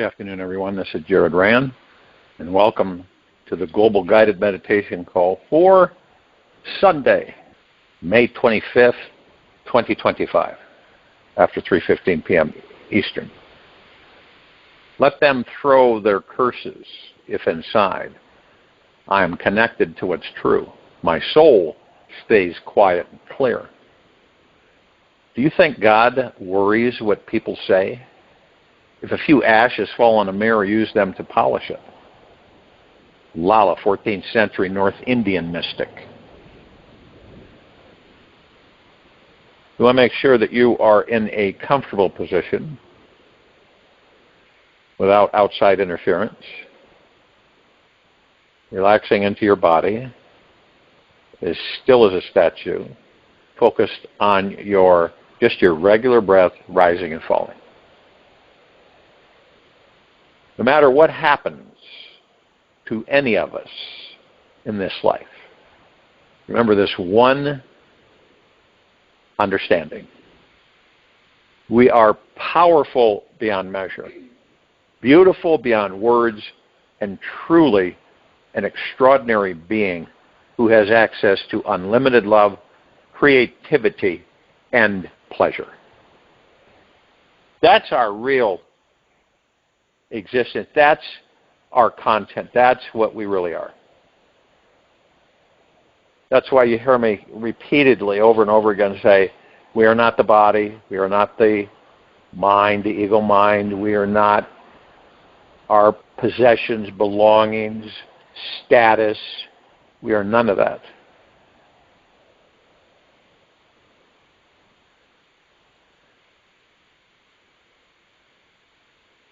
afternoon, everyone. This is Jared RAND, and welcome to the Global Guided Meditation Call for Sunday, May 25th, 2025, after 3:15 p.m. Eastern. Let them throw their curses, if inside I am connected to what's true. My soul stays quiet and clear. Do you think God worries what people say? If a few ashes fall on a mirror, use them to polish it. Lala, 14th century North Indian mystic. You want to make sure that you are in a comfortable position without outside interference. Relaxing into your body, as still as a statue, focused on just your regular breath rising and falling. No matter what happens to any of us in this life, remember this one understanding. We are powerful beyond measure, beautiful beyond words, and truly an extraordinary being who has access to unlimited love, creativity, and pleasure. That's our real existence. That's our content. That's what we really are. That's why you hear me repeatedly over and over again say, we are not the body, we are not the mind, the ego mind, we are not our possessions, belongings, status. We are none of that.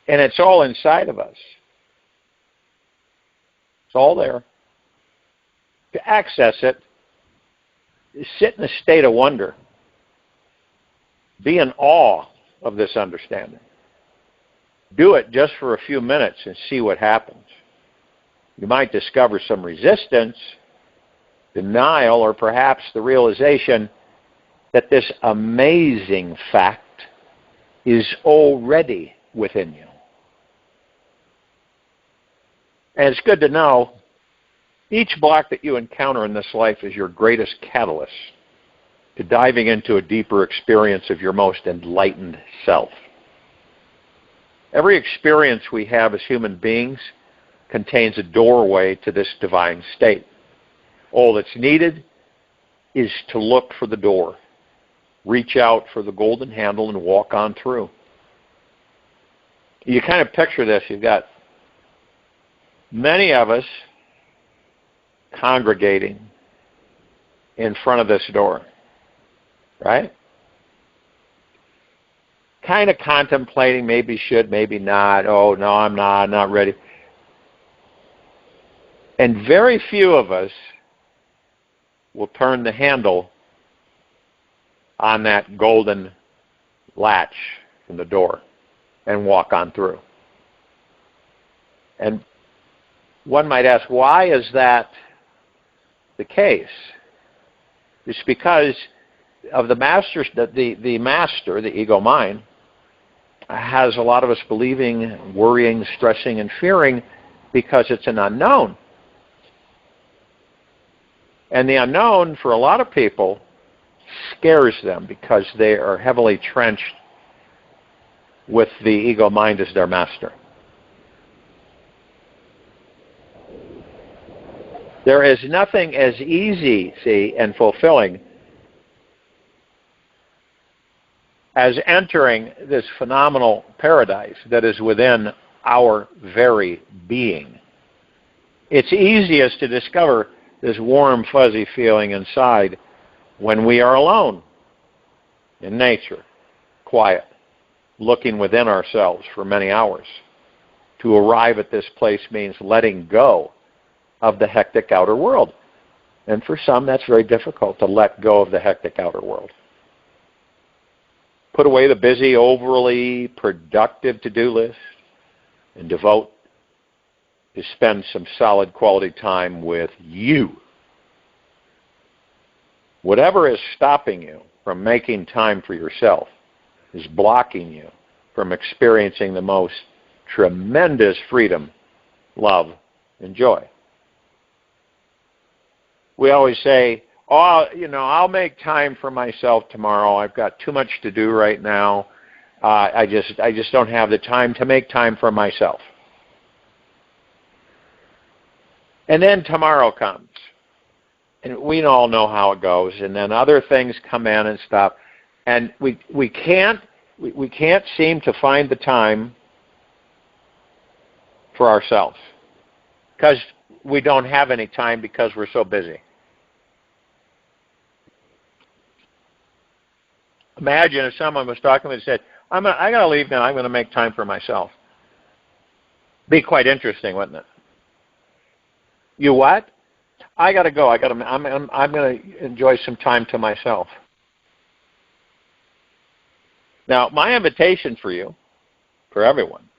And it's all inside of us. It's all there. To access it, sit in a state of wonder. Be in awe of this understanding. Do it just for a few minutes and see what happens. You might discover some resistance, denial, or perhaps the realization that this amazing fact is already within you. And it's good to know each block that you encounter in this life is your greatest catalyst to diving into a deeper experience of your most enlightened self. Every experience we have as human beings contains a doorway to this divine state. All that's needed is to look for the door, reach out for the golden handle, and walk on through. You kind of picture this. You've got many of us congregating in front of this door, right? Kind of contemplating, maybe should, maybe not. Oh, no, I'm not ready. And very few of us will turn the handle on that golden latch from the door and walk on through. And one might ask, why is that the case? It's because of the master, the master, the ego mind, has a lot of us believing, worrying, stressing, and fearing because it's an unknown. And the unknown, for a lot of people, scares them because they are heavily trenched with the ego mind as their master. There is nothing as easy, and fulfilling as entering this phenomenal paradise that is within our very being. It's easiest to discover this warm, fuzzy feeling inside when we are alone, in nature, quiet, looking within ourselves for many hours. To arrive at this place means letting go of the hectic outer world. And for some, that's very difficult, to let go of the hectic outer world. Put away the busy, overly productive to-do list and devote to spend some solid quality time with you. Whatever is stopping you from making time for yourself is blocking you from experiencing the most tremendous freedom, love, and joy. We always say, oh, I'll make time for myself tomorrow. I've got too much to do right now. I just don't have the time to make time for myself. And then tomorrow comes. And we all know how it goes. And then other things come in and stuff. And we can't seem to find the time for ourselves. Because we don't have any time because we're so busy. Imagine if someone was talking to me and said, I got to leave now. I'm going to make time for myself. Be quite interesting, wouldn't it? You what? I got to go. I'm going to enjoy some time to myself. Now, my invitation for you, for everyone,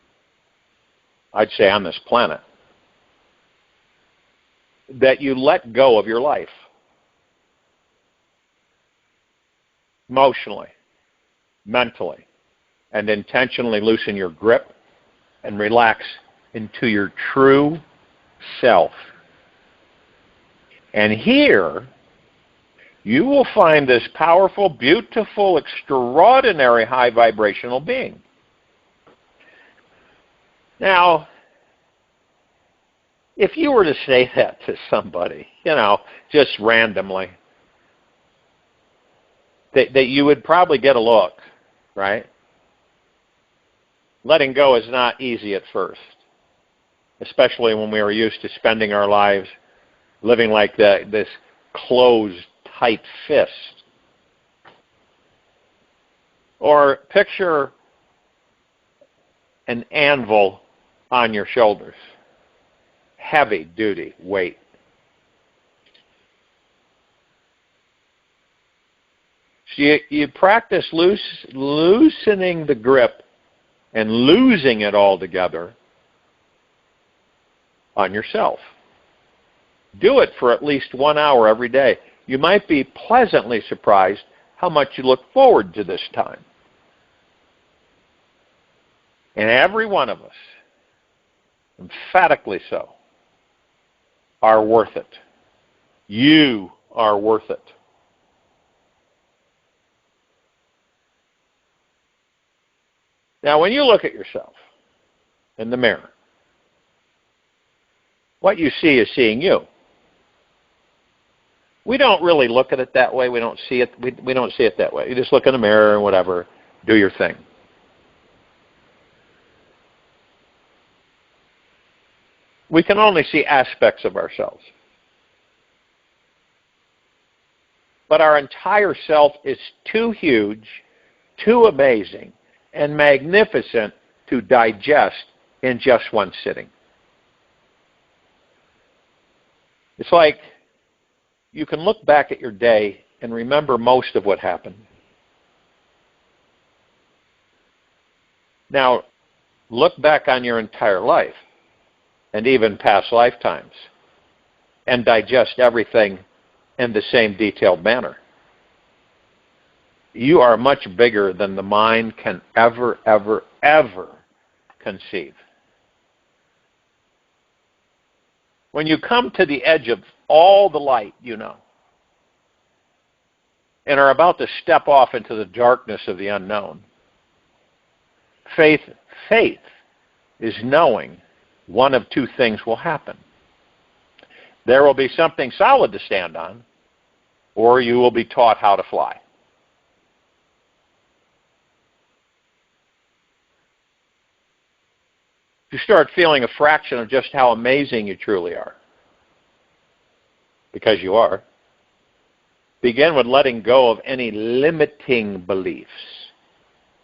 I'd say on this planet, that you let go of your life. Emotionally, mentally, and intentionally loosen your grip and relax into your true self. And here, you will find this powerful, beautiful, extraordinary high vibrational being. Now, if you were to say that to somebody, just randomly, that you would probably get a look, right? Letting go is not easy at first, especially when we are used to spending our lives living like this closed, tight fist. Or picture an anvil on your shoulders, heavy-duty weight. So you practice loosening the grip and losing it altogether on yourself. Do it for at least 1 hour every day. You might be pleasantly surprised how much you look forward to this time. And every one of us, emphatically so, are worth it. You are worth it. Now, when you look at yourself in the mirror, what you see is seeing you. We don't really look at it that way. We don't see it. We don't see it that way. You just look in the mirror and whatever, do your thing. We can only see aspects of ourselves. But our entire self is too huge, too amazing, and magnificent to digest in just one sitting. It's like you can look back at your day and remember most of what happened. Now, look back on your entire life and even past lifetimes and digest everything in the same detailed manner. You are much bigger than the mind can ever, ever, ever conceive. When you come to the edge of all the light you know, and are about to step off into the darkness of the unknown, faith is knowing one of two things will happen. There will be something solid to stand on, or you will be taught how to fly. You start feeling a fraction of just how amazing you truly are, because you are. Begin with letting go of any limiting beliefs.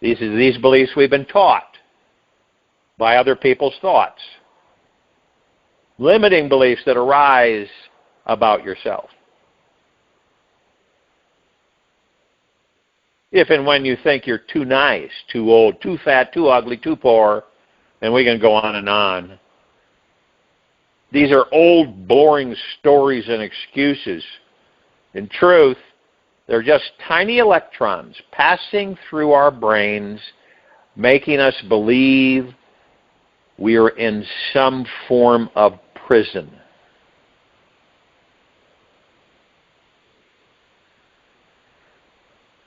These beliefs we've been taught by other people's thoughts. Limiting beliefs that arise about yourself. If and when you think you're too nice, too old, too fat, too ugly, too poor, and we can go on and on. These are old, boring stories and excuses. In truth, they're just tiny electrons passing through our brains, making us believe we are in some form of prison.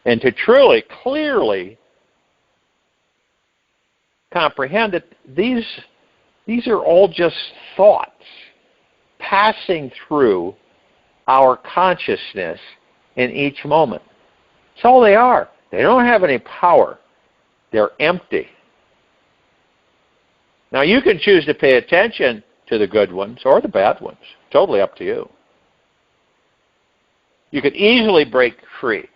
And to truly, clearly comprehend that these are all just thoughts passing through our consciousness in each moment. That's all they are. They don't have any power. They're empty. Now you can choose to pay attention to the good ones or the bad ones. Totally up to you. You could easily break free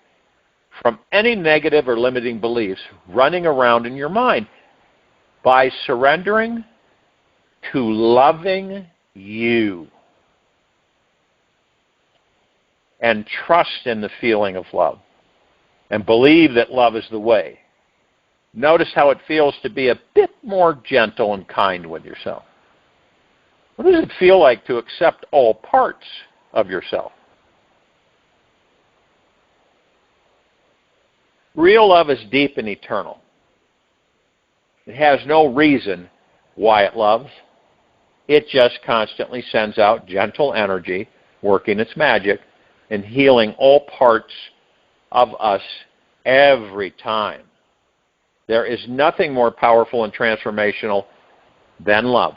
from any negative or limiting beliefs running around in your mind by surrendering to loving you and trust in the feeling of love and believe that love is the way. Notice how it feels to be a bit more gentle and kind with yourself. What does it feel like to accept all parts of yourself? Real love is deep and eternal. It has no reason why it loves. It just constantly sends out gentle energy, working its magic, and healing all parts of us every time. There is nothing more powerful and transformational than love.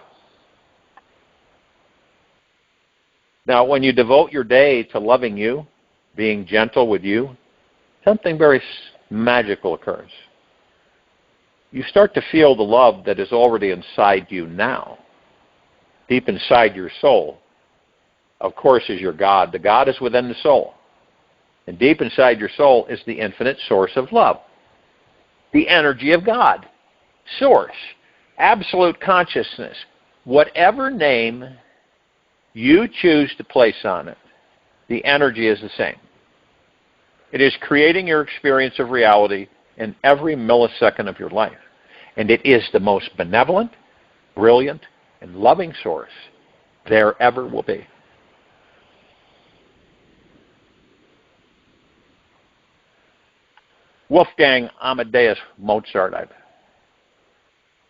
Now, when you devote your day to loving you, being gentle with you, something very magical occurs. You start to feel the love that is already inside you now. Deep inside your soul, of course, is your God. The God is within the soul. And deep inside your soul is the infinite source of love. The energy of God. Source. Absolute consciousness. Whatever name you choose to place on it, the energy is the same. It is creating your experience of reality in every millisecond of your life. And it is the most benevolent, brilliant, and loving source there ever will be. Wolfgang Amadeus Mozart, I've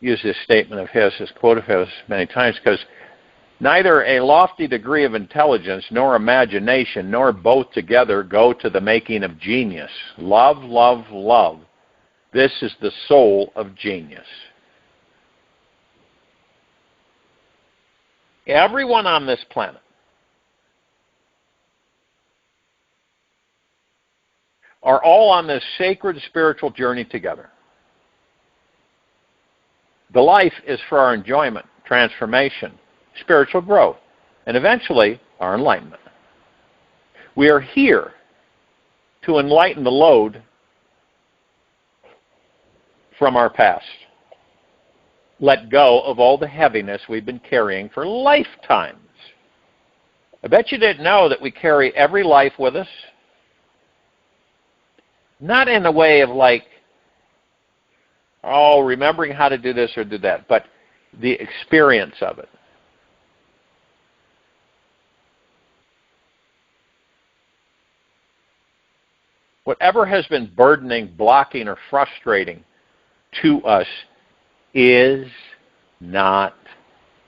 used this statement of his, this quote of his many times, because neither a lofty degree of intelligence nor imagination nor both together go to the making of genius. Love, love, love. This is the soul of genius. Everyone on this planet are all on this sacred spiritual journey together. The life is for our enjoyment, transformation, spiritual growth, and eventually our enlightenment. We are here to enlighten the load from our past. Let go of all the heaviness we've been carrying for lifetimes. I bet you didn't know that we carry every life with us. Not in a way of like, oh, remembering how to do this or do that, but the experience of it. Whatever has been burdening, blocking, or frustrating to us is not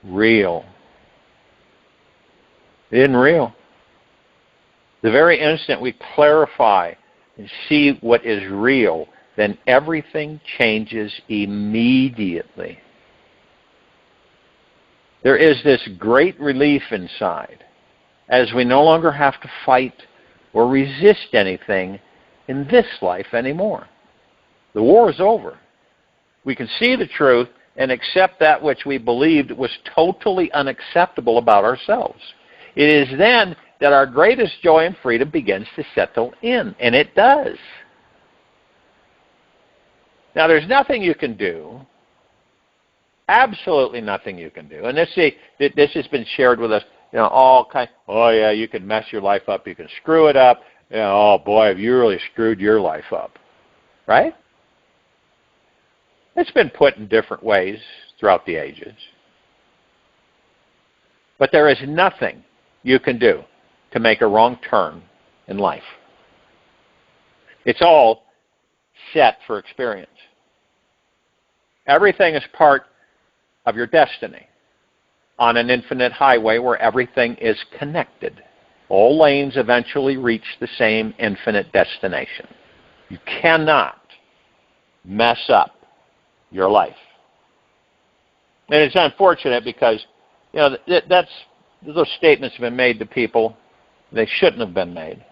real. It isn't real. The very instant we clarify and see what is real, then everything changes immediately. There is this great relief inside as we no longer have to fight or resist anything in this life anymore. The war is over. We can see the truth and accept that which we believed was totally unacceptable about ourselves. It is then that our greatest joy and freedom begins to settle in, and it does. Now, there's nothing you can do, absolutely nothing you can do, and this has been shared with us, all kind. Oh yeah, you can mess your life up, you can screw it up. Oh boy, have you really screwed your life up, right? It's been put in different ways throughout the ages. But there is nothing you can do to make a wrong turn in life. It's all set for experience. Everything is part of your destiny on an infinite highway where everything is connected. All lanes eventually reach the same infinite destination. You cannot mess up your life. And it's unfortunate because, those statements have been made to people. They shouldn't have been made.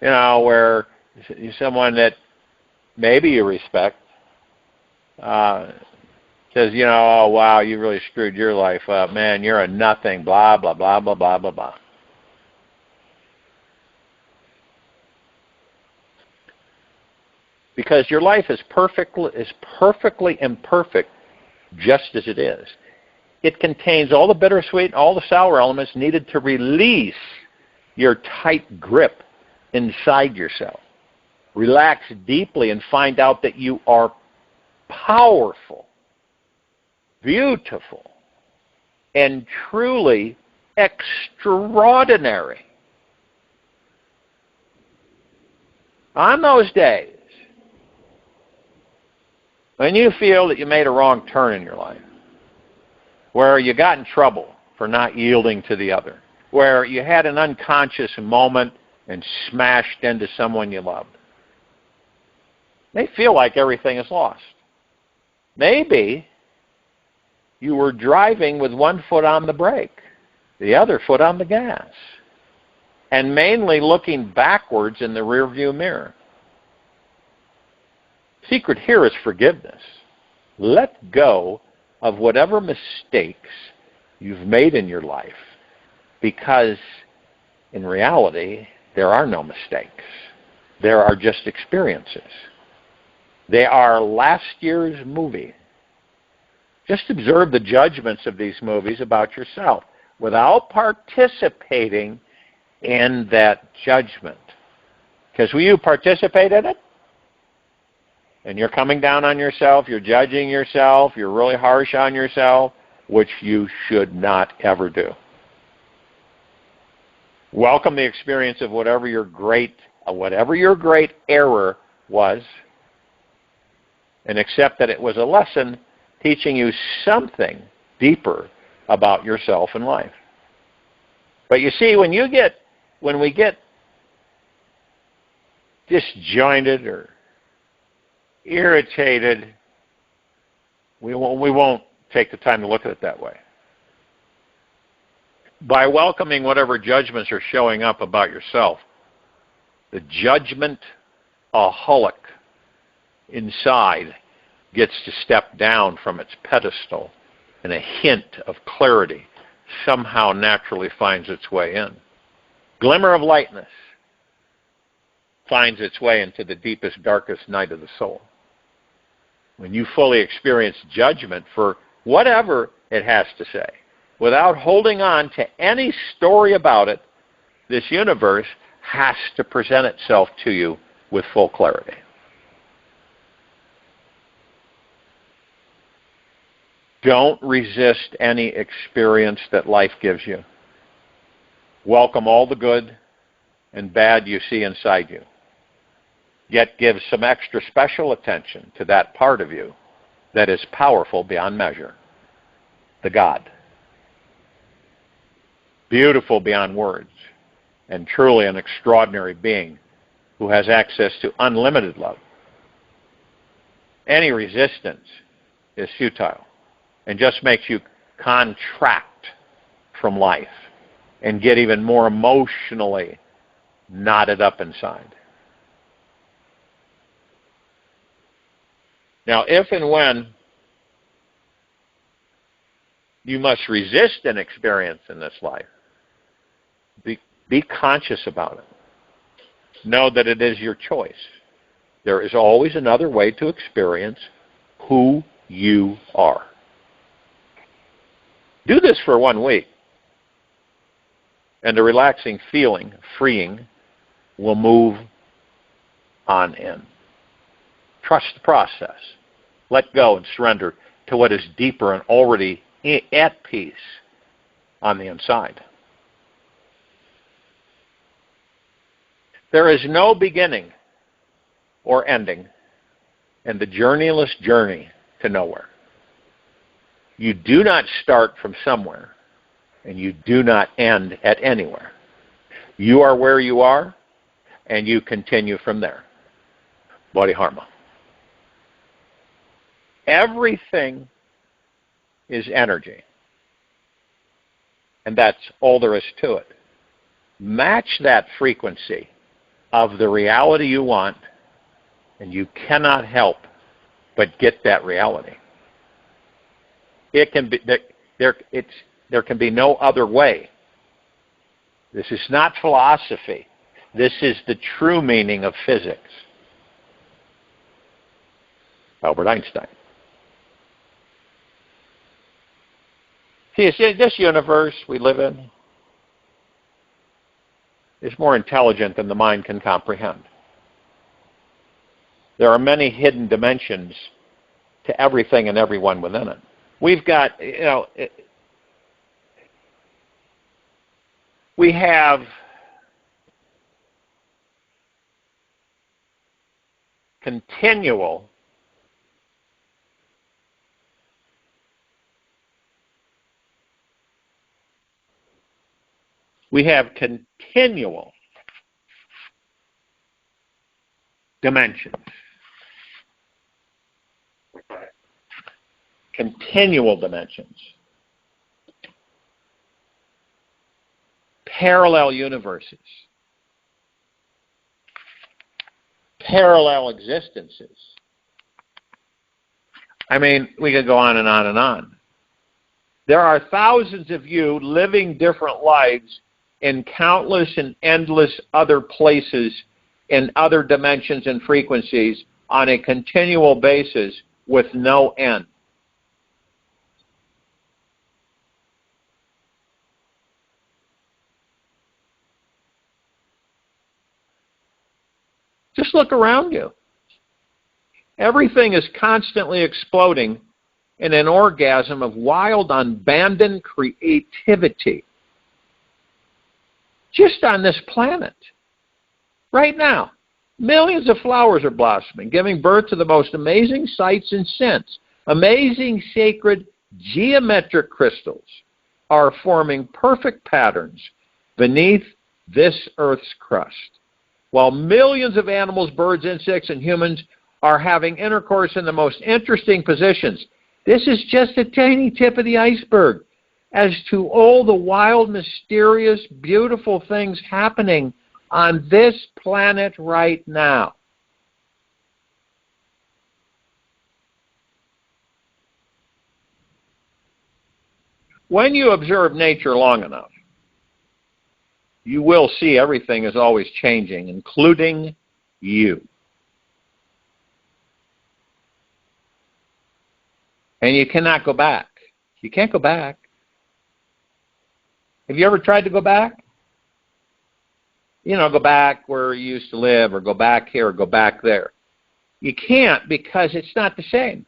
Where someone that maybe you respect says, oh, wow, you really screwed your life up. Man, you're a nothing, blah, blah, blah, blah, blah, blah, blah. Because your life is perfectly imperfect just as it is. It contains all the bittersweet and all the sour elements needed to release your tight grip inside yourself. Relax deeply and find out that you are powerful, beautiful, and truly extraordinary. On those days, when you feel that you made a wrong turn in your life, where you got in trouble for not yielding to the other, where you had an unconscious moment and smashed into someone you loved, may feel like everything is lost. Maybe you were driving with one foot on the brake, the other foot on the gas, and mainly looking backwards in the rearview mirror. Secret here is forgiveness. Let go of whatever mistakes you've made in your life, because in reality, there are no mistakes. There are just experiences. They are last year's movie. Just observe the judgments of these movies about yourself without participating in that judgment. Because when you participate in it, and you're coming down on yourself, you're judging yourself, you're really harsh on yourself, which you should not ever do. Welcome the experience of whatever your great error was, and accept that it was a lesson teaching you something deeper about yourself and life. But you see, when we get disjointed or irritated, we won't take the time to look at it that way. By welcoming whatever judgments are showing up about yourself, the judgment-aholic inside gets to step down from its pedestal, and a hint of clarity somehow naturally finds its way in. Glimmer of lightness finds its way into the deepest, darkest night of the soul. When you fully experience judgment for whatever it has to say, without holding on to any story about it, this universe has to present itself to you with full clarity. Don't resist any experience that life gives you. Welcome all the good and bad you see inside you. Yet give some extra special attention to that part of you that is powerful beyond measure, the God. Beautiful beyond words, and truly an extraordinary being who has access to unlimited love. Any resistance is futile and just makes you contract from life and get even more emotionally knotted up inside. Now, if and when you must resist an experience in this life, be conscious about it. Know that it is your choice. There is always another way to experience who you are. Do this for 1 week, and the relaxing feeling, freeing, will move on in. Trust the process. Let go and surrender to what is deeper and already at peace on the inside. There is no beginning or ending in the journeyless journey to nowhere. You do not start from somewhere, and you do not end at anywhere. You are where you are, and you continue from there. Bodhidharma. Everything is energy. And that's all there is to it. Match that frequency of the reality you want, and you cannot help but get that reality. It can be there can be no other way. This is not philosophy. This is the true meaning of physics. Albert Einstein. See, this universe we live in is more intelligent than the mind can comprehend. There are many hidden dimensions to everything and everyone within it. We've got, we have continual dimensions. Continual dimensions. Parallel universes. Parallel existences. I mean, we could go on and on and on. There are thousands of you living different lives in countless and endless other places in other dimensions and frequencies on a continual basis with no end. Just look around you. Everything is constantly exploding in an orgasm of wild, abandoned creativity. Just on this planet. Right now, millions of flowers are blossoming, giving birth to the most amazing sights and scents. Amazing sacred geometric crystals are forming perfect patterns beneath this Earth's crust. While millions of animals, birds, insects, and humans are having intercourse in the most interesting positions. This is just a tiny tip of the iceberg as to all the wild, mysterious, beautiful things happening on this planet right now. When you observe nature long enough, you will see everything is always changing, including you. And you cannot go back. You can't go back. Have you ever tried to go back? Go back where you used to live, or go back here, or go back there. You can't, because it's not the same.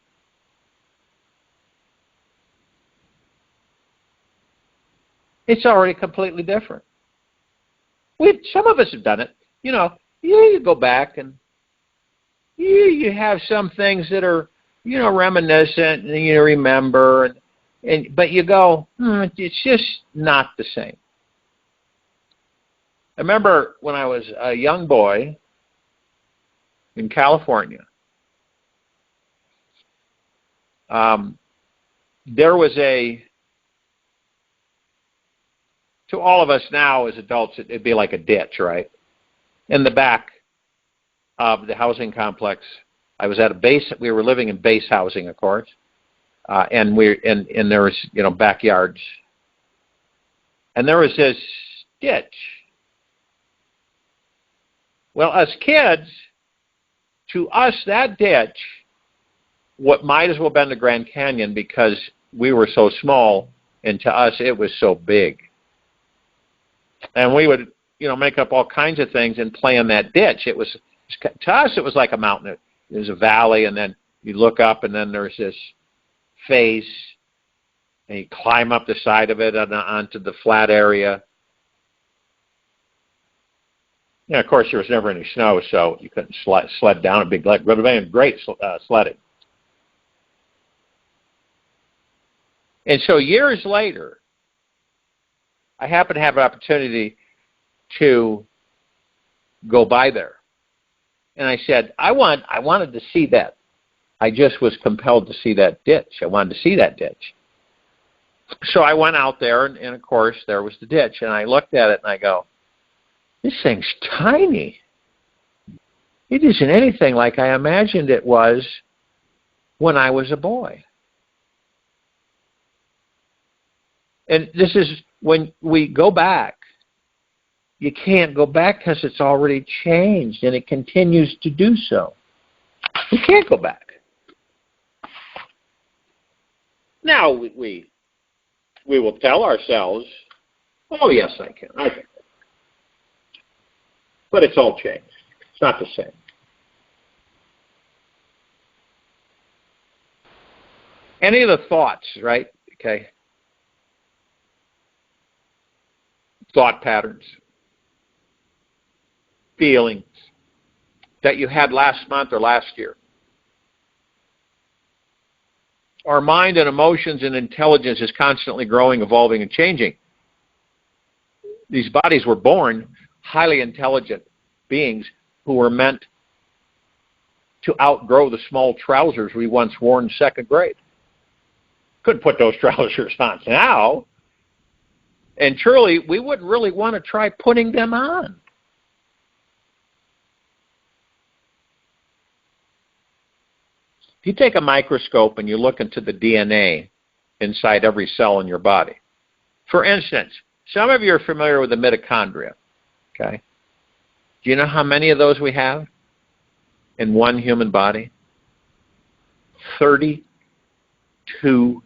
It's already completely different. Some of us have done it. You go back and you have some things that are, reminiscent, and you remember, but you go, it's just not the same. I remember when I was a young boy in California, there was to all of us now as adults, it'd be like a ditch, right? In the back of the housing complex, I was at a base. We were living in base housing, of course, and there was backyards, and there was this ditch. Well, as kids, to us that ditch, what might as well have been the Grand Canyon, because we were so small, and to us it was so big. And we would, make up all kinds of things and play in that ditch. To us, it was like a mountain. There's a valley, and then you look up, and then there's this face, and you climb up the side of it and onto the flat area. Of course, there was never any snow, so you couldn't sled down a big leg. But it would have been great sledding. And so years later, I happened to have an opportunity to go by there. And I said, I wanted to see that. I just was compelled to see that ditch. I wanted to see that ditch. So I went out there, and of course, there was the ditch. And I looked at it, and I go, this thing's tiny. It isn't anything like I imagined it was when I was a boy. And this is when we go back. You can't go back because it's already changed, and it continues to do so. You can't go back. Now we will tell ourselves, oh, yes, I can. I can. But it's all changed. It's not the same. Any of the thoughts, right? Okay. Thought patterns, feelings that you had last month or last year. Our mind and emotions and intelligence is constantly growing, evolving, and changing. These bodies were born highly intelligent beings who were meant to outgrow the small trousers we once wore in second grade. Couldn't put those trousers on now. And truly, we wouldn't really want to try putting them on. If you take a microscope and you look into the DNA inside every cell in your body, for instance, some of you are familiar with the mitochondria, okay? Do you know how many of those we have in one human body? 32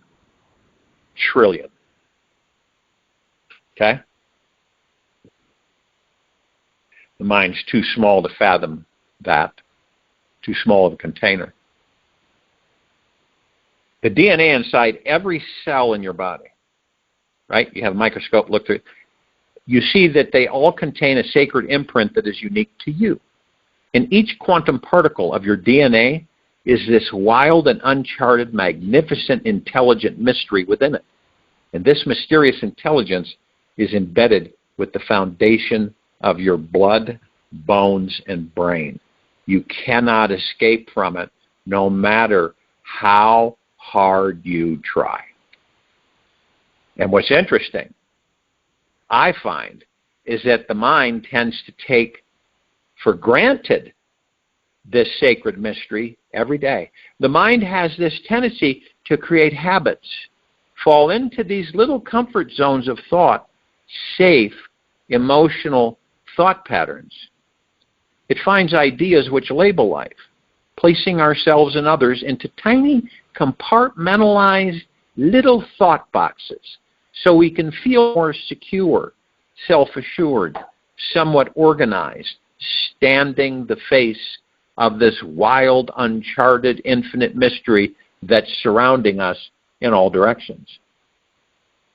trillion. Okay? The mind's too small to fathom that, too small of a container. The DNA inside every cell in your body, right? You have a microscope, look through it. You see that they all contain a sacred imprint that is unique to you. And each quantum particle of your DNA is this wild and uncharted, magnificent, intelligent mystery within it. And this mysterious intelligence is embedded with the foundation of your blood, bones, and brain. You cannot escape from it, no matter how hard you try. And what's interesting, I find, is that the mind tends to take for granted this sacred mystery every day. The mind has this tendency to create habits, fall into these little comfort zones of thought, safe, emotional thought patterns. It finds ideas which label life, placing ourselves and others into tiny, compartmentalized little thought boxes so we can feel more secure, self-assured, somewhat organized, standing the face of this wild, uncharted, infinite mystery that's surrounding us in all directions.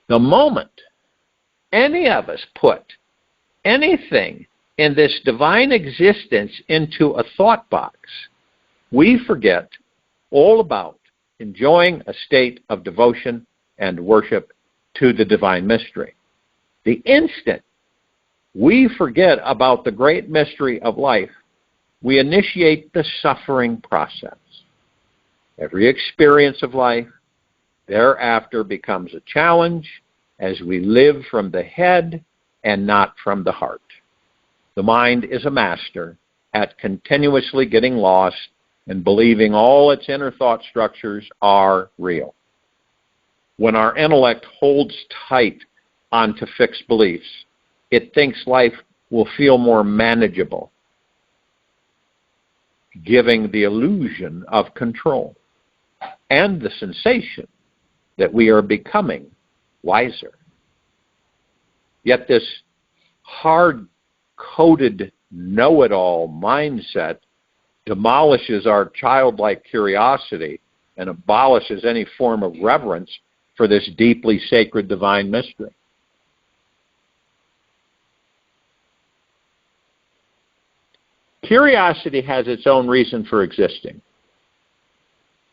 The moment any of us put anything in this divine existence into a thought box, we forget all about enjoying a state of devotion and worship to the divine mystery. The instant we forget about the great mystery of life, we initiate the suffering process. Every experience of life thereafter becomes a challenge as we live from the head and not from the heart. The mind is a master at continuously getting lost and believing all its inner thought structures are real. When our intellect holds tight onto fixed beliefs, it thinks life will feel more manageable, giving the illusion of control and the sensation that we are becoming wiser. Yet this hard-coded know-it-all mindset demolishes our childlike curiosity and abolishes any form of reverence for this deeply sacred divine mystery. Curiosity has its own reason for existing.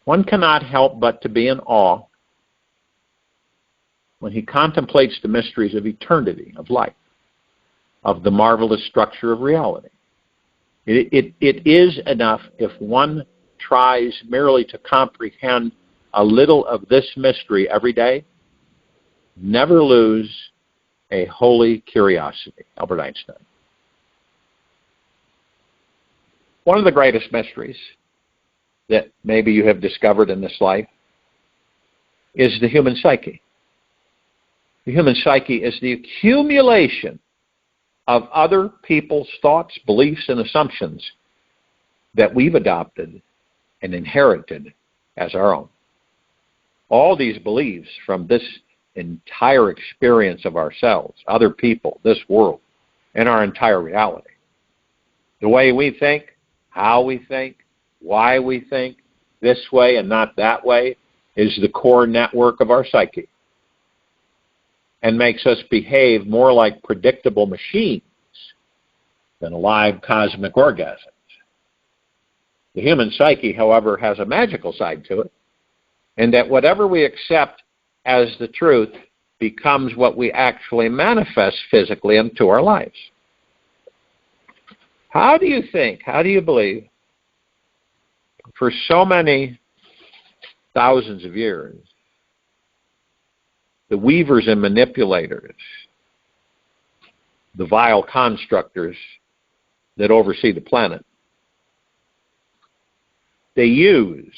One cannot help but to be in awe when he contemplates the mysteries of eternity, of life, of the marvelous structure of reality. It is enough if one tries merely to comprehend a little of this mystery every day. Never lose a holy curiosity. Albert Einstein. One of the greatest mysteries that maybe you have discovered in this life is the human psyche. The human psyche is the accumulation of other people's thoughts, beliefs, and assumptions that we've adopted and inherited as our own. All these beliefs from this entire experience of ourselves, other people, this world, and our entire reality. The way we think, how we think, why we think, this way and not that way, is the core network of our psyche and makes us behave more like predictable machines than alive cosmic orgasms. The human psyche, however, has a magical side to it, in that whatever we accept as the truth becomes what we actually manifest physically into our lives. How do you think, how do you believe, for so many thousands of years, the weavers and manipulators, the vile constructors that oversee the planet, they use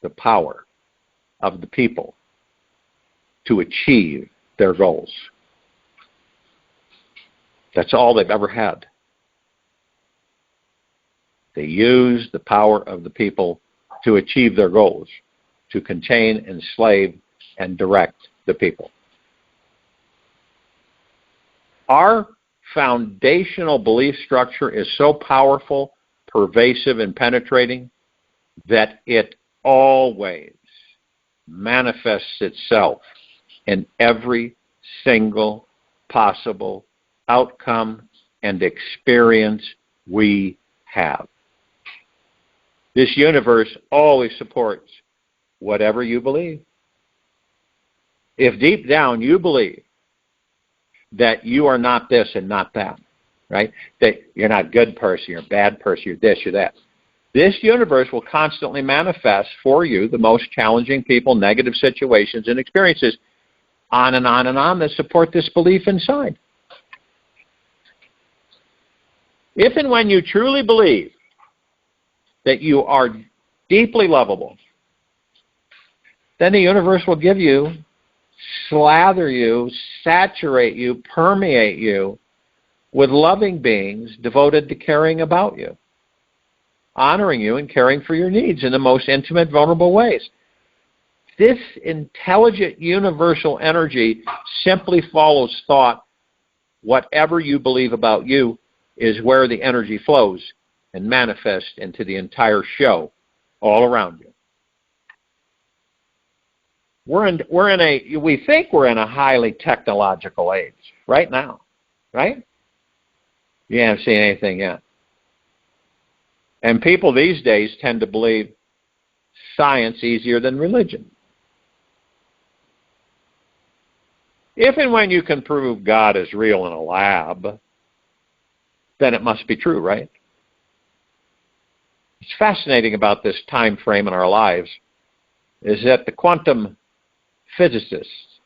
the power of the people to achieve their goals? That's all they've ever had. They use the power of the people to achieve their goals, to contain, enslave, and direct the people. Our foundational belief structure is so powerful, pervasive, and penetrating that it always manifests itself in every single possible outcome and experience we have. This universe always supports whatever you believe. If deep down you believe that you are not this and not that, right? That you're not a good person, you're a bad person, you're this, you're that. This universe will constantly manifest for you the most challenging people, negative situations, and experiences, on and on and on, that support this belief inside. If and when you truly believe that you are deeply lovable, then the universe will give you, slather you, saturate you, permeate you with loving beings devoted to caring about you, honoring you and caring for your needs in the most intimate, vulnerable ways. This intelligent universal energy simply follows thought. Whatever you believe about you is where the energy flows and manifests into the entire show all around you. We think we're in a highly technological age right now, right? You haven't seen anything yet. And people these days tend to believe science easier than religion. If and when you can prove God is real in a lab, then it must be true, right? What's fascinating about this time frame in our lives is that the quantum physicists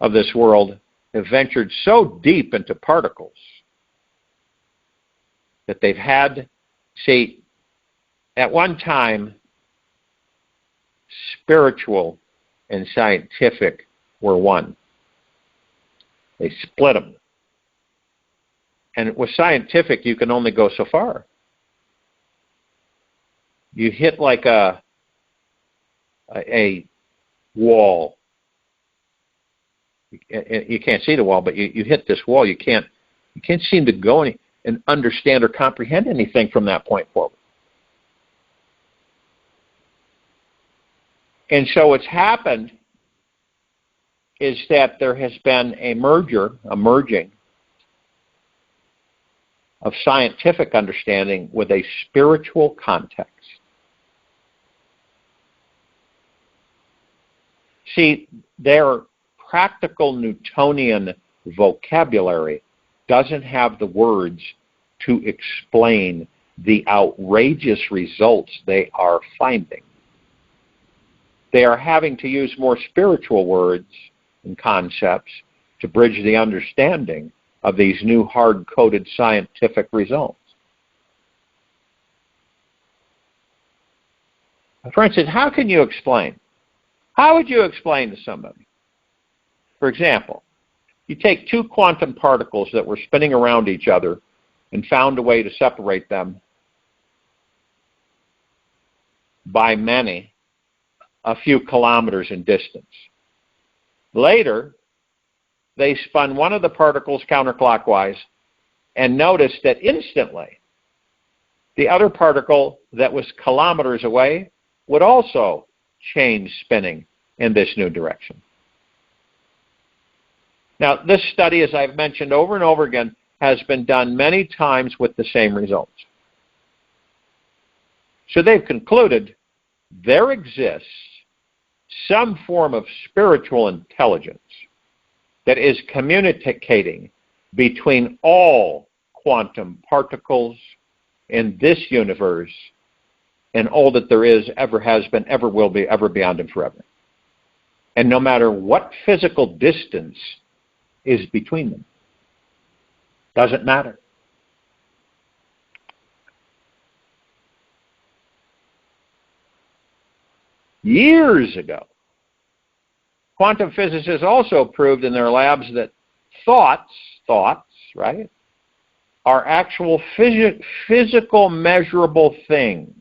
of this world have ventured so deep into particles that they've had, see, at one time, spiritual and scientific were one. They split them. And with scientific, you can only go so far. You hit like a wall. You can't see the wall, but you hit this wall. You can't seem to go any and understand or comprehend anything from that point forward. And so what's happened is that there has been a merging of scientific understanding with a spiritual context. See, they're practical Newtonian vocabulary doesn't have the words to explain the outrageous results they are finding. They are having to use more spiritual words and concepts to bridge the understanding of these new hard-coded scientific results. For instance, how can you explain? How would you explain to somebody? For example, you take two quantum particles that were spinning around each other and found a way to separate them by a few kilometers in distance. Later, they spun one of the particles counterclockwise and noticed that instantly the other particle that was kilometers away would also change spinning in this new direction. Now, this study, as I've mentioned over and over again, has been done many times with the same results. So they've concluded there exists some form of spiritual intelligence that is communicating between all quantum particles in this universe and all that there is, ever has been, ever will be, ever beyond and forever. And no matter what physical distance is between them, doesn't matter. Years ago, quantum physicists also proved in their labs that thoughts, right, are actual physical measurable things.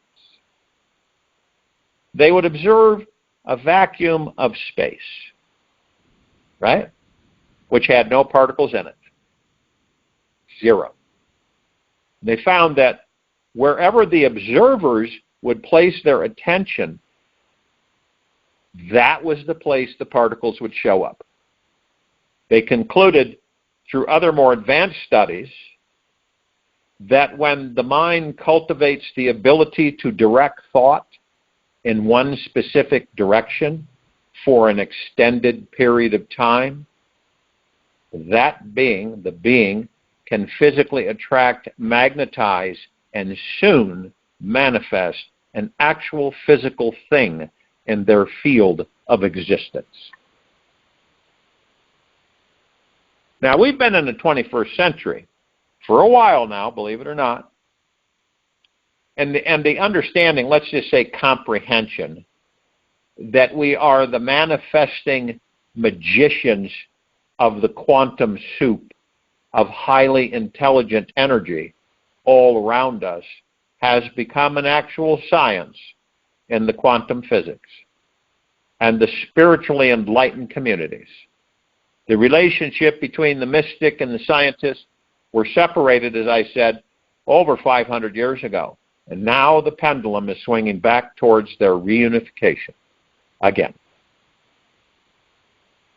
They would observe a vacuum of space, right, which had no particles in it. Zero. They found that wherever the observers would place their attention, that was the place the particles would show up. They concluded through other more advanced studies that when the mind cultivates the ability to direct thought in one specific direction for an extended period of time, that being, the being, can physically attract, magnetize, and soon manifest an actual physical thing in their field of existence. Now, we've been in the 21st century for a while now, believe it or not, and the understanding, let's just say comprehension, that we are the manifesting magicians of the quantum soup of highly intelligent energy all around us has become an actual science in the quantum physics and the spiritually enlightened communities. The relationship between the mystic and the scientist were separated, as I said, over 500 years ago. And now the pendulum is swinging back towards their reunification again.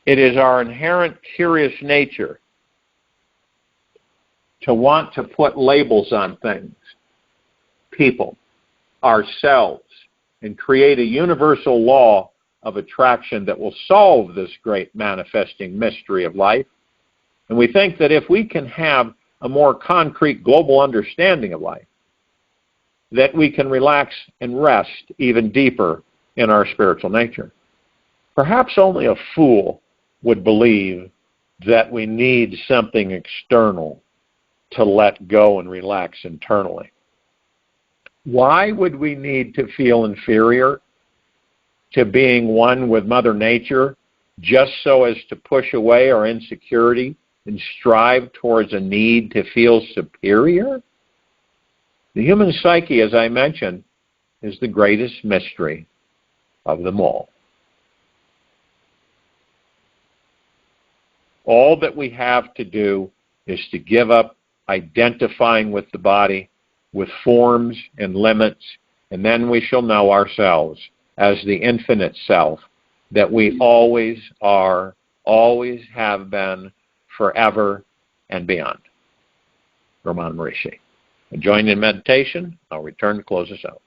It is our inherent curious nature to want to put labels on things, people, ourselves, and create a universal law of attraction that will solve this great manifesting mystery of life. And we think that if we can have a more concrete global understanding of life, that we can relax and rest even deeper in our spiritual nature. Perhaps only a fool would believe that we need something external to let go and relax internally. Why would we need to feel inferior to being one with Mother Nature just so as to push away our insecurity and strive towards a need to feel superior? The human psyche, as I mentioned, is the greatest mystery of them all. All that we have to do is to give up identifying with the body, with forms and limits, and then we shall know ourselves as the infinite self that we always are, always have been, forever and beyond. Ramana Maharishi. Join in meditation. I'll return to close us out.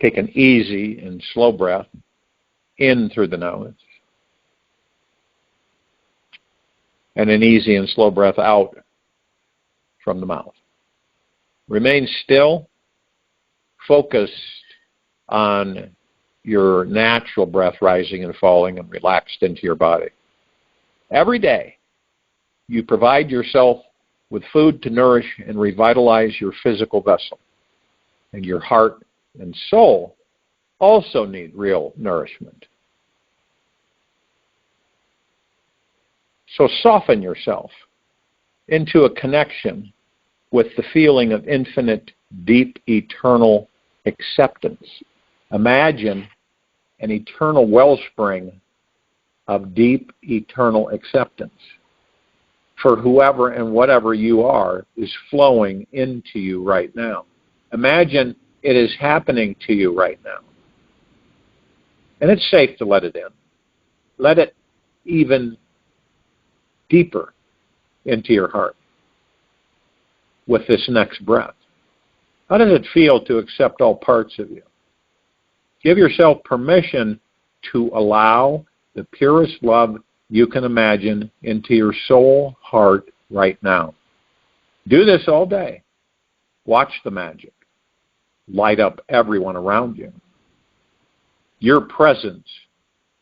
Take an easy and slow breath in through the nose, and an easy and slow breath out from the mouth. Remain still, focused on your natural breath rising and falling and relaxed into your body. Every day, you provide yourself with food to nourish and revitalize your physical vessel. And your heart and soul also need real nourishment. So soften yourself into a connection with the feeling of infinite, deep, eternal acceptance. Imagine an eternal wellspring of deep, eternal acceptance for whoever and whatever you are is flowing into you right now. Imagine it is happening to you right now. And it's safe to let it in. Let it even deeper into your heart with this next breath. How does it feel to accept all parts of you? Give yourself permission to allow the purest love you can imagine into your soul, heart right now. Do this all day. Watch the magic. Light up everyone around you. Your presence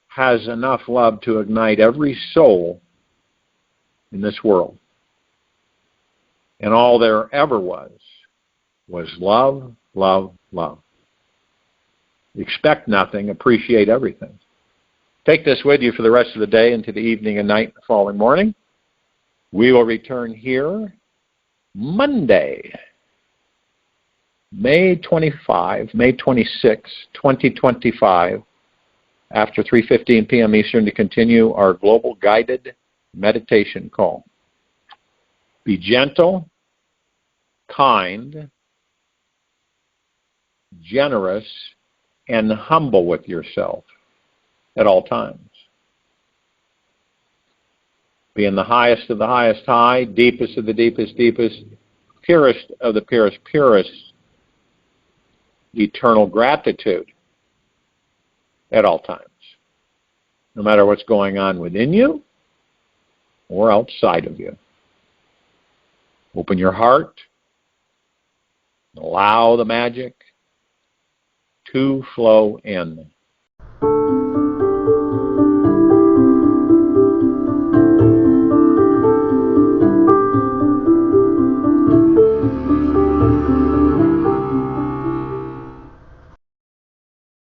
has enough love to ignite every soul in this world. And all there ever was love, love, love. Expect nothing, appreciate everything. Take this with you for the rest of the day into the evening and night and the following morning. We will return here Monday, May 26, 2025, after 3:15 p.m. Eastern to continue our global guided meditation call. Be gentle, kind, generous, and humble with yourself at all times. Be in the highest of the highest high, deepest of the deepest deepest, purest of the purest purest, eternal gratitude at all times, no matter what's going on within you or outside of you. Open your heart, allow the magic to flow in.